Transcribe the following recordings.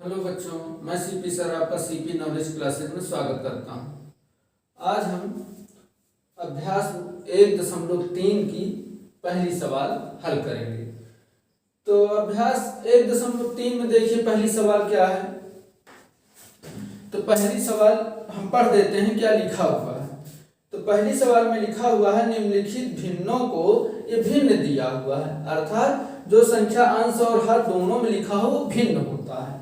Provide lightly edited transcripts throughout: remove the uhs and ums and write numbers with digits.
Hello बच्चों, मैं CP sir आपका सीपी नॉलेज क्लासेस में स्वागत करता हूँ। आज हम अभ्यास 1.3 की पहली सवाल हल करेंगे। तो अभ्यास 1.3 में देखिए पहली सवाल क्या है। तो पहली सवाल हम पढ़ देते हैं क्या लिखा हुआ है। तो पहली सवाल में लिखा हुआ है निम्नलिखित भिन्नों को ये भिन्न दिया हुआ है, अर्थात जो संख्या अंश और हर दोनों में लिखा हो वो भिन्न होता है।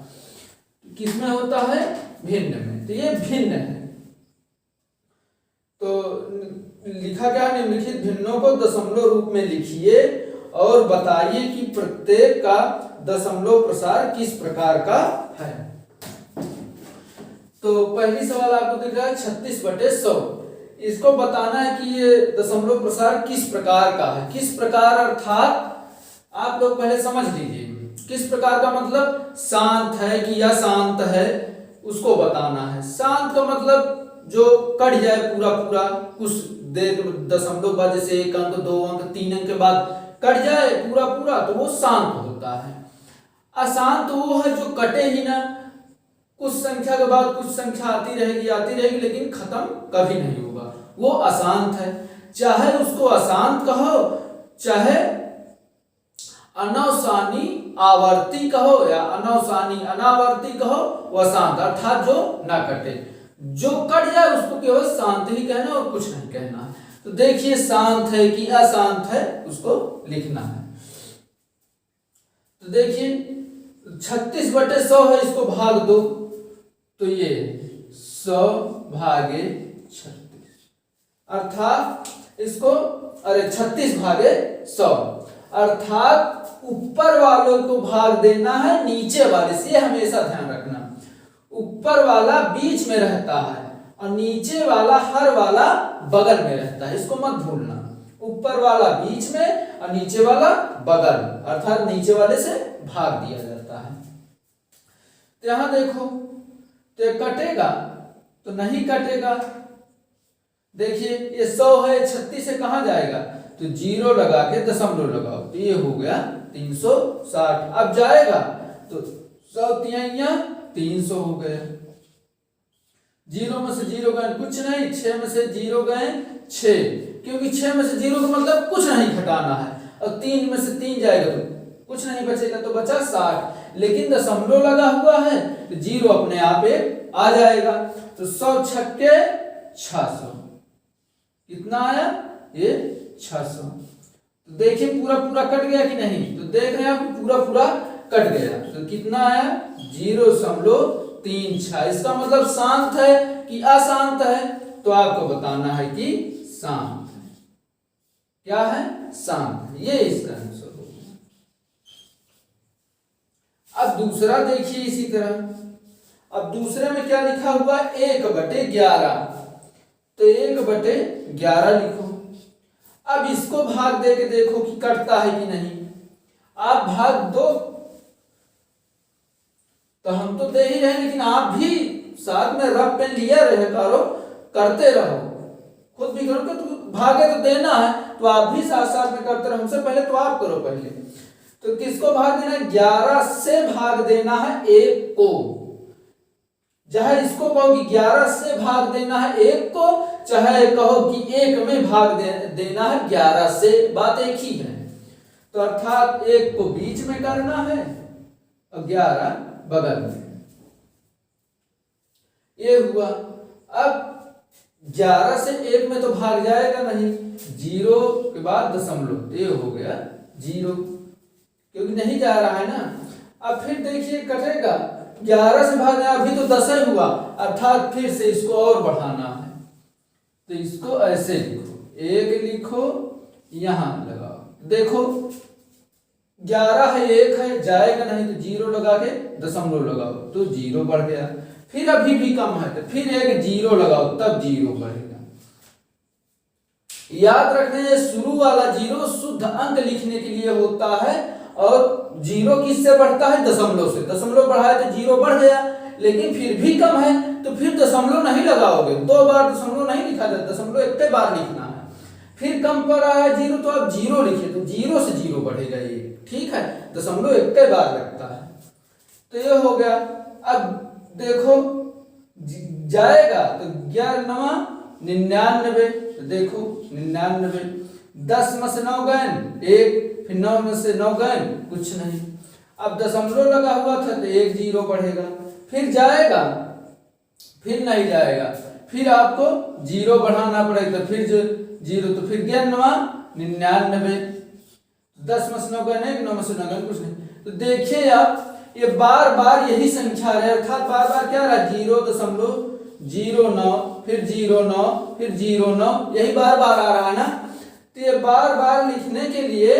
किसमें होता है? भिन्न में। तो ये भिन्न है। तो लिखा क्या है? निम्नलिखित भिन्नों को दशमलव रूप में लिखिए और बताइए कि प्रत्येक का दशमलव प्रसार किस प्रकार का है। तो पहली सवाल आपको दिख रहा है 36/100। इसको बताना है कि ये दशमलव प्रसार किस प्रकार का है। किस प्रकार अर्थात आप लोग पहले समझ लीजिए। किस प्रकार का मतलब शांत है कि अशांत है, उसको बताना है। शांत का मतलब जो कट जाए पूरा पूरा, कुछ देर दशमलव बाद जैसे 1 अंक 2 अंक 3 अंक के बाद कट जाए पूरा पूरा, तो वो शांत होता है। अशांत वो है जो कटे ही ना, कुछ संख्या के बाद कुछ संख्या आती रहेगी लेकिन खत्म कभी नहीं होगा, वो अशांत है। चाहे उसको अशांत कहो, चाहे अनवसानी आवर्ती कहो या अनवसानी अनावर्ती कहो, वह शांत अर्थात जो ना कटे। जो कट जाए उसको केवल शांत ही कहना और कुछ नहीं कहना है। तो देखिए शांत है कि अशांत है उसको लिखना है। तो देखिए 36/100 है, इसको भाग दो तो ये 100 भागे 36 अर्थात इसको 36 भागे 100 अर्थात ऊपर वालों को भाग देना है नीचे वाले से। हमेशा ध्यान रखना, ऊपर वाला बीच में रहता है और नीचे वाला हर वाला बगल में रहता है, इसको मत भूलना। ऊपर वाला बीच में और नीचे वाला बगल, अर्थात नीचे वाले से भाग दिया जाता है। तो यहां देखो, तो ये कटेगा तो नहीं कटेगा। देखिए ये 100 है, 36 से कहां जाएगा? तो 0 लगा के दशमलव लगाओ तो ये हो गया 360। अब जाएगा तो 100 तिहाइयां 300 हो गए। 0 में से 0 गए कुछ नहीं, 6 में से 0 गए 6, क्योंकि 6 में से 0 का मतलब कुछ नहीं घटाना है। और 3 में से 3 जाएगा तो कुछ नहीं बचेगा, तो बचा 60। लेकिन दशमलव लगा हुआ है तो 0 अपने आप एक आ जाएगा। तो 100 छक्के 600, कितना आया? ये 600। तो देखिए पूरा पूरा कट गया कि नहीं? तो देख रहे हैं आप पूरा पूरा कट गया। तो कितना आया? 0.36। इसका मतलब शांत है कि अशांत है? तो आपको बताना है कि शांत है। क्या है? शांत है। ये इसका आंसर होगा। अब दूसरा देखिए इसी तरह। अब दूसरे में क्या लिखा हुआ? 1/11। तो 1/11 लिखो। अब इसको भाग दे के देखो कि कटता है कि नहीं। आप भाग दो तो हम तो दे ही रहे, लेकिन आप भी साथ में रफ पेन लिया रहे करो, करते रहो, खुद भी करो। तो भागे तो देना है तो आप भी साथ साथ में करते रहो। हमसे पहले तो आप करो पहले। तो किसको भाग देना है? 11 से भाग देना है 1 को। चाहे इसको कहो कि 11 से भाग देना है 1 को, चाहे कहो कि 1 में भाग देना है 11 से, बात एक ही है। तो अर्थात 1 को बीच में करना है और 11 बगल में। ये हुआ। अब 11 से 1 में तो भाग जाएगा नहीं, 0 के बाद दशमलव, ये हो गया 0, क्योंकि नहीं जा रहा है ना। अब फिर देखिए कटेगा, 11 से भागना, अभी तो 10 ही हुआ, अर्थात फिर से इसको और बढ़ाना है। तो इसको ऐसे लिखो, 1 लिखो, यहां लगाओ। देखो 11 है, 1 है, जाएगा नहीं तो 0 लगा के दशमलव लगाओ तो 0 बढ़ गया। फिर अभी भी कम है तो फिर 1 0 लगाओ तब 0 बढ़ेगा। याद रखना है शुरू वाला 0 शुद्ध अंक लिखने के लिए होता है, और 0 किससे बढ़ता है? दशमलव से। दशमलव बढ़ाया तो 0 बढ़ गया, लेकिन फिर भी कम है तो फिर दशमलव नहीं लगाओगे। 2 बार दशमलव नहीं लिखा जाता, दशमलव एक बार लिखना है। फिर कम पर आया 0 तो आप 0 लिखिए, तो 0 से 0 बढ़ेगा ये, ठीक है। दशमलव एक बार लगता है। तो ये हो गया अब देखो जाएगा तो 11 नवा 99, तो देखो 99, 10 में से 9 गए 1, फिर 9 में से 9 गए कुछ नहीं। अब दशमलव लगा हुआ था तो 1 0 बढ़ेगा, फिर जाएगा, फिर नहीं जाएगा, फिर आपको 0 बढ़ाना पड़ेगा, तो फिर जो 0, तो फिर 11 99, 10 में से 9 गए 9 में से 9 गए कुछ नहीं। तो देखिए आप ये बार बार यही संख्या है, अर्थात बार बार क्या रहा 0.09, फिर 09, फिर 09, यही बार बार आ रहा है ना। तो ये बार बार लिखने के लिए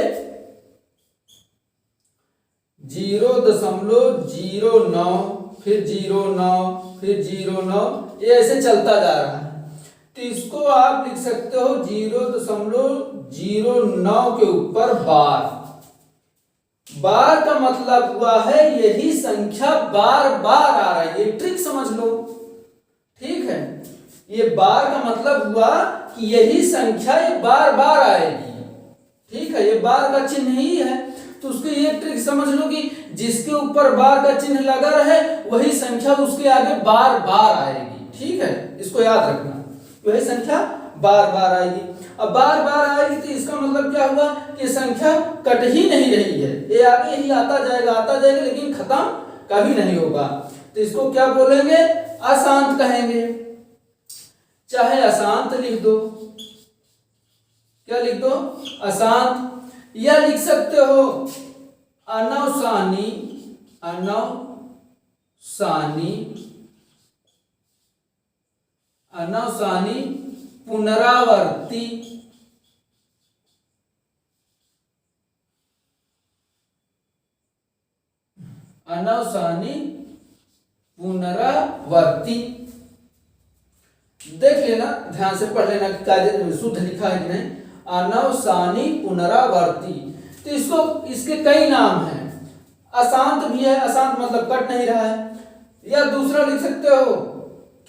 0.09, फिर 09, फिर 09, ये ऐसे चलता जा रहा है। तो इसको आप लिख सकते हो 0.09 के ऊपर बार। बार का मतलब हुआ है यही संख्या बार बार आ रही है, ट्रिक समझ लो, ठीक है। ये बार का मतलब हुआ कि यही संख्या ये बार बार आएगी, ठीक है। ये बार का चिन्ह ही है, तो उसको ये ट्रिक समझ लो कि जिसके ऊपर बार का चिन्ह लगा रहे वही संख्या उसके आगे बार बार आएगी, ठीक है। इसको याद रखना, वही संख्या बार बार आएगी। अब बार बार आएगी तो इसका मतलब क्या हुआ कि संख्या कट ही नहीं रही है, ये आगे ही आता जाएगा, लेकिन खत्म कभी नहीं होगा। तो इसको क्या बोलेंगे, अशांत कहेंगे। चाहे अशांत लिख दो, क्या लिख दो, अशांत, या लिख सकते हो अनवसानी, अनवसानी पुनरावर्ती, अनवसानी पुनरावर्ती। देख लेना, ध्यान से पढ़ लेना कि कायदे शुद्ध लिखा है कि नहीं। अनवसानी पुनरावर्ती, तो इसको इसके कई नाम हैं। अशांत भी है, अशांत मतलब कट नहीं रहा है। या दूसरा लिख सकते हो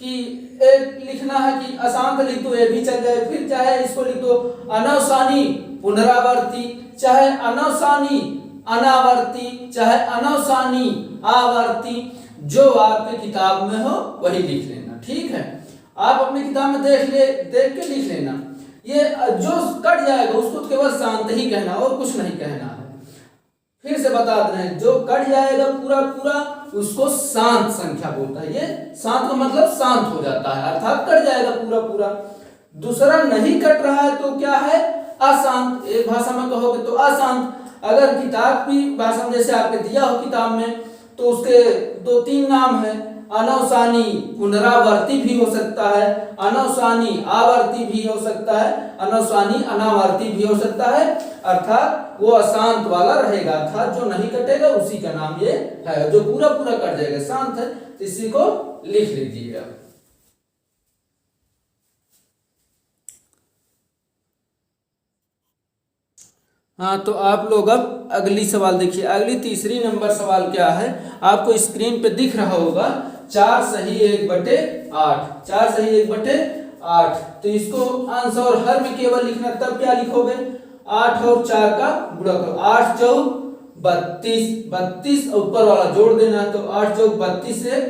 कि एक लिखना है कि अशांत लिख दो, ये भी चल जाए। फिर चाहे इसको लिख दो अनवसानी पुनरावर्ती, चाहे अनवसानी अनावर्ती, चाहे अनवसानी आवर्ती, जो आपके किताब में हो वही लिख लेना, ठीक है। आप अपनी किताब में देख के लिख लेना। ये जो कट जाएगा उसको केवल शांत ही कहना और कुछ नहीं कहना है। फिर से बता रहे हैं, जो कट जाएगा पूरा पूरा उसको शांत संख्या बोलता है। ये शांत का मतलब शांत हो जाता है, अर्थात कट जाएगा पूरा पूरा। दूसरा नहीं कट रहा है तो क्या है, अशांत। एक भाषा में कहोगे तो अशांत। अगर किताब की भाषा में जैसे आपने दिया हो किताब में, तो उसके 2-3 नाम है। अनवसानी पुनरावर्ती भी हो सकता है, अनवसानी आवर्ती भी हो सकता है, अनवसानी अनावर्ती भी हो सकता है। अर्थात वो अशांत वाला रहेगा, अर्थात जो नहीं कटेगा उसी का नाम ये है। जो पूरा पूरा कट जाएगा शांत है, तो इसी को लिख लीजिएगा। हाँ, तो आप लोग अब अगली सवाल देखिए। अगली तीसरी नंबर सवाल क्या है, आपको स्क्रीन पे दिख रहा होगा 4 सही 1/8, 4 सही 1/8। तो इसको अंश और हर में केवल लिखना, तब क्या लिखोगे, 8 और 4 का गुणा करो। 8 चौक 32, 32 ऊपर वाला जोड़ देना, तो 8 चौक 32 से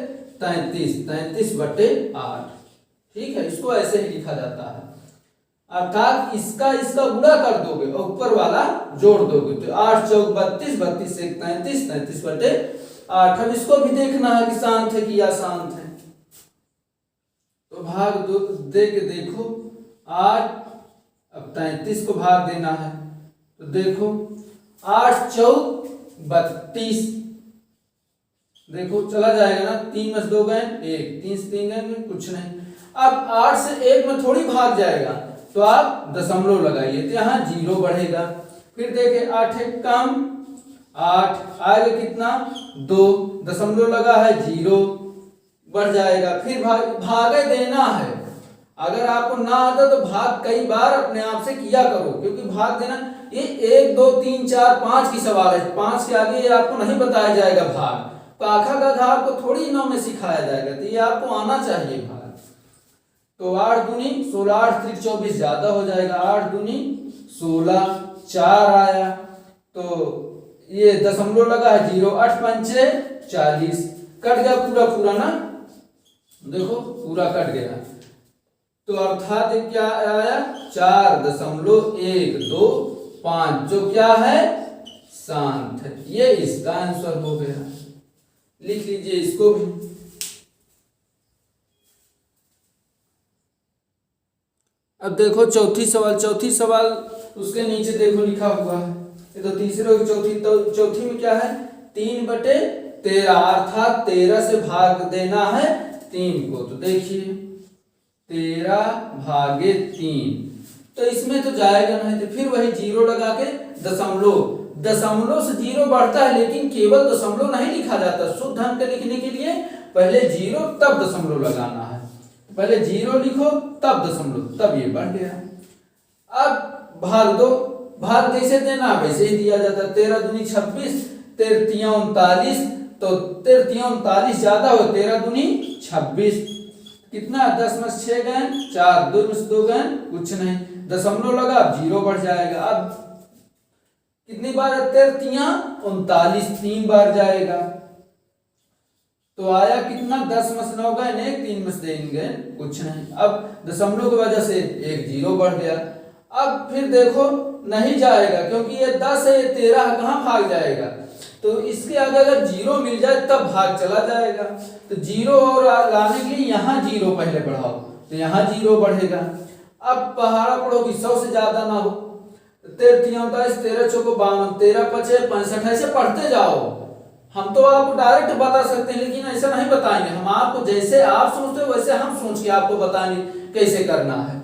33, 33/8, ठीक है। इसको ऐसे ही लिखा जाता है, अर्थात इसका गुणा कर दोगे और ऊपर वाला जोड़ दोगे, तो 8 चौक 32, 32 से 33, 33/8। अब इसको भी देखना है कि शांत है कि अशांत है। तो भाग दे के देखो, 8, अब 33 को भाग देना है, तो देखो 8 चौक 32, देखो चला जाएगा ना, 3 में से 2 गए 1, 3 से 3 गए कुछ नहीं। अब 8 से 1 में थोड़ी भाग जाएगा, तो आप दशमलव लगाइए, तो यहाँ 0 बढ़ेगा। फिर देखें 8 एक कम 8 आएगा कितना 2, दशमलव लगा है 0 बढ़ जाएगा। फिर भागे देना है। अगर आपको ना आता तो भाग कई बार अपने आप से किया करो, क्योंकि भाग देना ये 1 2 3 4 5 की सवाल है। 5 के आगे ये आपको नहीं बताया जाएगा भाग। काखा का घा आपको थोड़ी 9 में सिखाया जाएगा, तो ये आपको आना चाहिए भाग। तो 8 दूनी 16, 8 त्रिक 24 ज्यादा हो जाएगा, 8 दूनी 16, 4 आया, तो ये दशमलव लगा है 0, 8 पंचे 40, कट गया पूरा पूरा ना, देखो पूरा कट गया। तो अर्थात क्या आया 4.125 जो क्या है शांत है। ये इसका आंसर हो गया। लिख लीजिए इसको भी। अब देखो चौथी सवाल उसके नीचे देखो लिखा हुआ है। ये तो तीसरे की चौथी, तो चौथी में क्या है 3/13 अर्थात 13 से भाग देना है 3 को। तो देखिए 13/3 तो इसमें तो जाएगा नहीं, तो फिर वही जीरो लगा के दशमलव से जीरो बढ़ता है, लेकिन केवल दशमलव नहीं लिखा जाता। शुद्ध अंक लिखने के लिए पहले जीरो तब दशमलव लगाना है। पहले जीरो लिखो तब दशमलव, तब ये बढ़ गया। अब भाग दो, भाग कैसे देना वैसे ही दिया जाता है। 13 दूनी 26, 13 तिया 39, तो 13 तिया 39 ज्यादा हो 13 दूनी 26 कितना 10 में 6 गए 4, 2 में 2 गए कुछ नहीं, दशमलव लगा अब जीरो बढ़ जाएगा। अब कितनी बार 13 तिया 39 3 बार जाएगा, तो आया कितना 10 में से 9 गए 1, 3 में से 3 गए कुछ नहीं। अब दशमलव की वजह से एक जीरो बढ़ गया। अब फिर देखो नहीं जाएगा क्योंकि ये 10 है, ये 13 कहाँ भाग जाएगा। तो इसके आगे अगर जीरो मिल जाए तब भाग चला जाएगा। तो जीरो और लाने के लिए यहाँ जीरो पहले बढ़ाओ, तो यहाँ जीरो बढ़ेगा। अब पहाड़ा पढ़ोगी 100 से ज्यादा ना हो। 13 तिया 39, 13 चौको 52, 13 पचे 65, ऐसे पढ़ते जाओ। हम तो आपको डायरेक्ट बता सकते हैं, लेकिन ऐसा नहीं बताएंगे। हम आपको जैसे आप सोचते हो वैसे हम सोच के आपको बताएंगे कैसे करना है।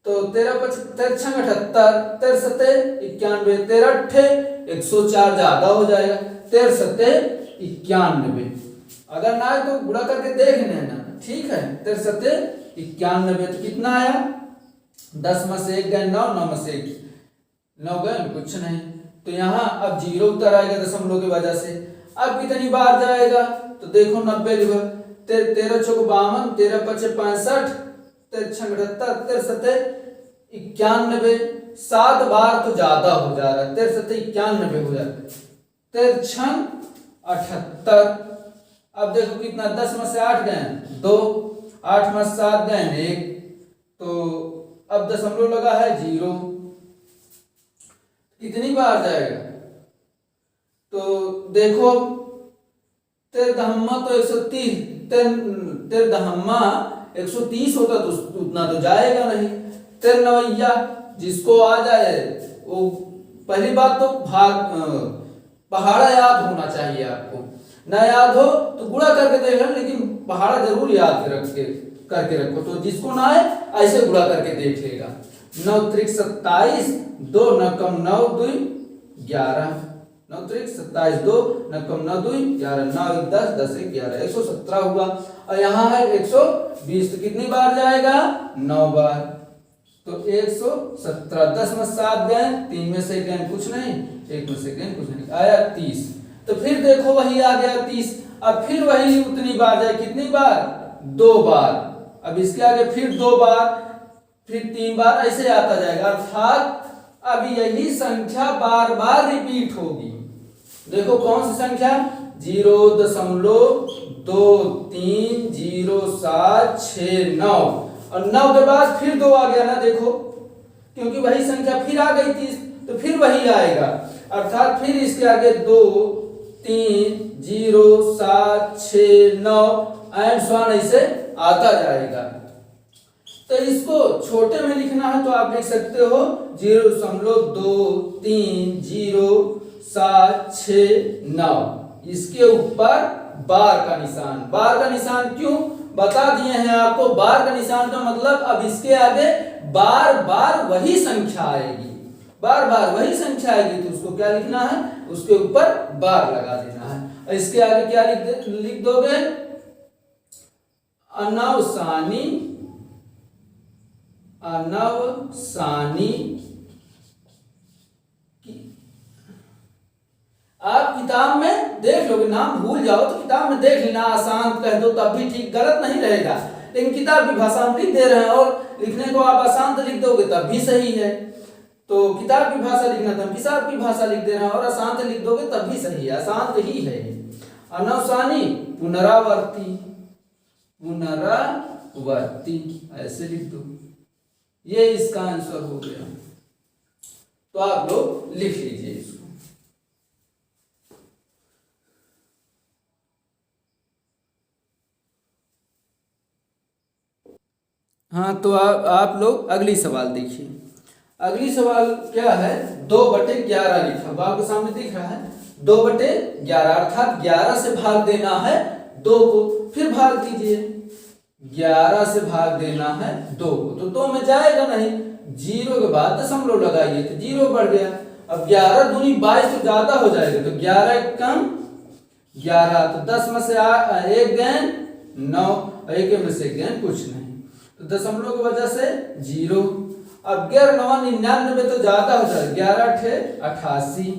तो 13 5 13 6 78, 13 7 91, 13 8 104 ज्यादा हो जाएगा, 13 7 91। अगर ना आए तो गुणा करके देख लेना, ठीक है। 13 7 91 तो कितना आया 10 में से 1 गए 9, 9 में से 9 गए कुछ नहीं। तो यहाँ अब जीरो उतर आएगा दशमलव की वजह से। अब कितनी बार जाएगा तो देखो 90 लिखो, 13 चौको 52, 13 पचे 65, 13 6 78, 13 7 91, 7 बार तो ज्यादा हो जा रहा है, 13 7 91 हो जाता है, 13 6 78। अब देखो कितना 10 में से 8 गए 2, 8 में 7 गए 1, तो अब दशमलव लगा है जीरो। कितनी बार जाएगा तो देखो 13 दहम्मा तो 130, 13 दहम्मा 130 होता तो उतना तो जाएगा नहीं। 13 नवैया जिसको आ जाए वो पहली बात तो पहाड़ा याद होना चाहिए आपको। ना याद हो तो गुणा करके देख लो, लेकिन पहाड़ा जरूर याद करके रखो। तो जिसको ना आए ऐसे गुणा करके देख लेगा। 9 त्रिक 27, 2 9 कम 9 2 11, 9 त्रिक 27, 2 9 कम 9 2 11, 9 1 10, 10 1 11, 117 हुआ। और यहाँ है 120, तो कितनी बार जाएगा 9 बार, तो 117। 10 में 7 गए, 3 में से गए कुछ नहीं, 1 में से गए कुछ नहीं, आया 30। तो फिर देखो वही आ गया 30। अब फिर वही उतनी बार जाए, कितनी बार 2 बार। अब इसके आगे फिर 2 बार, फिर 3 बार, ऐसे आता जाएगा। अर्थात अब यही संख्या बार बार रिपीट होगी। देखो कौन सी संख्या 0.230769, और 9 के बाद फिर 2 आ गया ना, देखो क्योंकि वही संख्या फिर आ गई 30, तो फिर वही आएगा। अर्थात फिर इसके आगे 2 3 0 7 6 9 एंड सो ऑन ऐसे आता जाएगा। तो इसको छोटे में लिखना है तो आप लिख सकते हो 0.230769। इसके ऊपर बार का निशान। बार का निशान क्यों बता दिए हैं आपको। बार का निशान का मतलब अब इसके आगे बार बार वही संख्या आएगी, बार बार वही संख्या आएगी, तो उसको क्या लिखना है, उसके ऊपर बार लगा देना है। और इसके आगे क्या लिख दोगे, अनवसानी आप किताब में देख लोगे, नाम भूल जाओ तो किताब में देख लेना, आसान कह दो तब भी ठीक, गलत नहीं रहेगा। लेकिन किताब की भाषा हम लिख दे रहे हैं और लिखने को आप आसान तो लिख दोगे तब भी सही है। तो किताब की भाषा लिखना था, हम किताब की भाषा लिख दे रहे हैं और आसान तो लिख दोगे तब भी सही है, आसान तो ही है। अनवसानी पुनरावर्ती, पुनरावर्ती ऐसे लिख दो, ये इसका आंसर हो गया। तो आप लोग लिख लीजिए इसको। हाँ, तो आप लोग अगली सवाल देखिए। अगली सवाल क्या है, 2/11 लिखा हुआ आपके सामने दिख रहा है। 2/11 अर्थात 11 से भाग देना है 2 को, फिर भाग दीजिए। 11 से भाग देना है 2 को, तो 2 में जाएगा नहीं, 0 के बाद दशमलव लगाइए तो 0 बढ़ गया। अब 11 दूनी 22 तो ज्यादा हो जाएगा, तो 11 कम 11, तो 10 में से 1 गए 9, 1 में से गए कुछ नहीं, तो दशमलव की वजह से 0। अब 11 9 99 तो ज्यादा हो जाएगा, 11 8 88,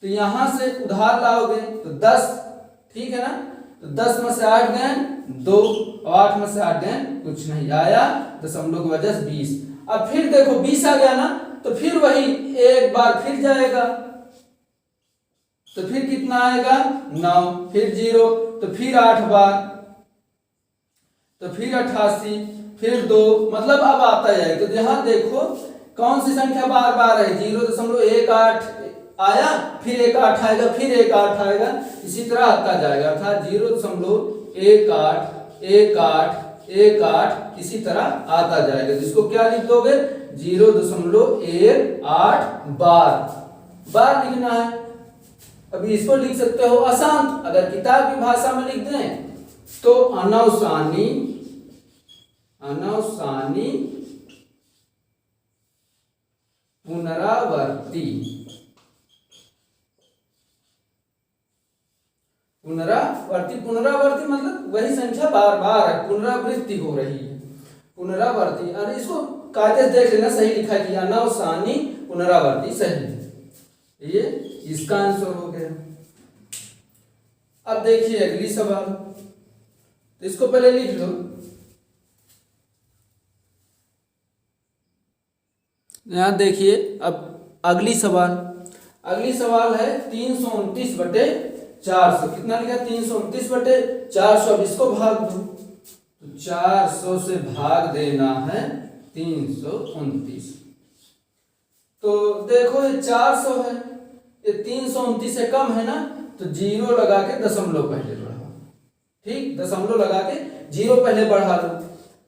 तो यहां से उधार लाओगे तो 10, ठीक है ना, तो 10 में से 8 गए 2, और 8 में से 8 गए कुछ नहीं आया, दशमलव की वजह से 20। अब फिर देखो 20 आ गया ना, तो फिर वही एक बार फिर जाएगा, तो फिर कितना आएगा 9, फिर 0, तो फिर 8 बार, तो फिर 88, फिर 2, मतलब अब आता है। तो यहाँ देखो कौन सी संख्या बार बार है, 0.18 आया, फिर 1 8 आएगा, फिर 1 8 आएगा, इसी तरह आता जाएगा, अर्थात 0.18 1 8 1 8 इसी तरह आता जाएगा। जिसको क्या लिख दोगे, 0.18 बार लिखना है। अभी इसको लिख सकते हो अशांत, अगर किताब की भाषा में लिख दें तो अनवसानी पुनरावर्ती, पुनरावर्ती मतलब वही संख्या बार बार है, पुनरावृत्ति हो रही है, पुनरावर्ती। अरे इसको कायदे से देख लेना, सही लिखा है, अनवसानी पुनरावर्ती सही है, ये इसका आंसर हो गया। अब देखिए अगली सवाल, तो इसको पहले लिख लो। यहां देखिए अब अगली सवाल है 329/400, कितना लिखा, 329/400। अब इसको भाग दो, तो 400 से भाग देना है 329, तो देखो ये 400 है, ये 329 से कम है ना, तो 0 लगा के दशमलव पहले बढ़ाओ, ठीक, दशमलव लगा के 0 पहले बढ़ा लो,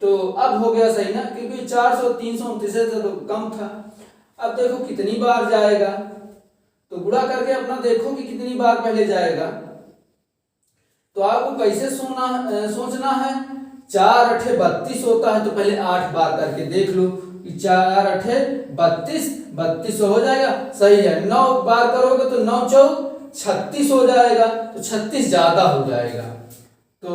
तो अब हो गया सही ना, क्योंकि 400 329 से तो कम था। अब देखो कितनी बार जाएगा, तो गुणा करके अपना देखो कि कितनी बार पहले जाएगा। तो आपको कैसे सोचना है, 4 8 32 होता है, तो पहले 8 बार करके देख लो कि 4 8 32 हो जाएगा, सही है। 9 बार करोगे तो 9 4 36 हो जाएगा, तो 36 ज्यादा हो जाएगा, तो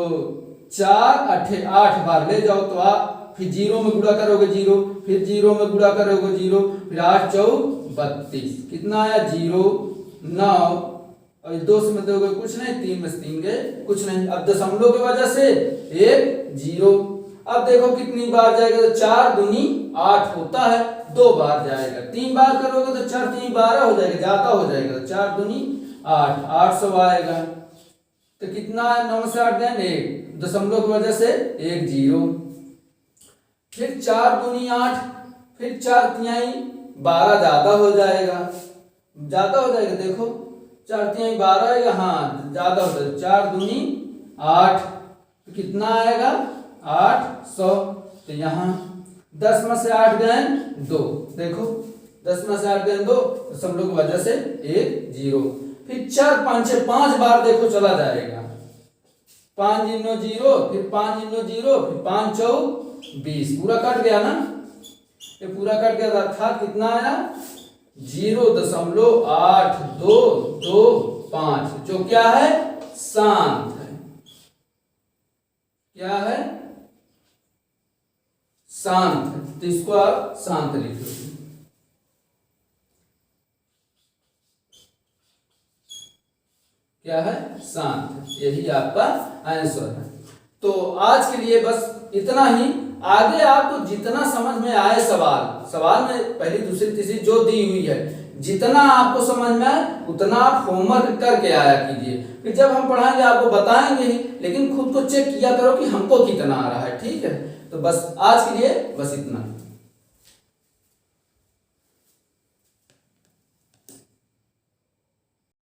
4 8 बार ले जाओ, तो आप फिर 0 में गुणा करोगे 0, फिर 0 में गुणा करोगे 0, फिर 8 4 32, कितना आया 0 9, और 2 से में दोगे कुछ नहीं, 3 में से 3 गए कुछ नहीं। अब दशमलव की वजह से 1 0। अब देखो कितनी बार जाएगा, तो 4 दूनी 8 होता है, 2 बार जाएगा, 3 बार करोगे तो 4 3 12 हो जाएगा, ज्यादा हो जाएगा, 4 दूनी 8 800 आएगा, तो कितना है 9 से 8 गए 1, दशमलव की वजह से 1 0, फिर 4 दूनी 8, फिर 4 तिहाई 12 ज्यादा हो जाएगा, देखो 4 तिहाई 12 आएगा, हाँ ज्यादा हो जाएगा, 4 दूनी 8, तो कितना आएगा 800, तो यहाँ 10 में से 8 गए 2, देखो 10 में से 8 गए 2, दशमलव की वजह से 1 0, फिर 4 5 6 5 बार देखो चला जाएगा, 5 0 0, फिर 5 0 0, फिर 5 4 20, पूरा कट गया ना, ये पूरा कट गया, अर्थात कितना आया 0.8225, जो क्या है शांत है, क्या है शांत है, तो इसको आप शांत लिख लो, क्या है शांत, यही आपका आंसर है। तो आज के लिए बस इतना ही। आगे आपको जितना समझ में आए सवाल में पहली दूसरी तीसरी जो दी हुई है, जितना आपको समझ में आए उतना आप होमवर्क करके आया कीजिए। कि जब हम पढ़ाएंगे आपको बताएंगे ही, लेकिन खुद को चेक किया करो कि हमको कितना आ रहा है। ठीक है, तो बस आज के लिए बस इतना।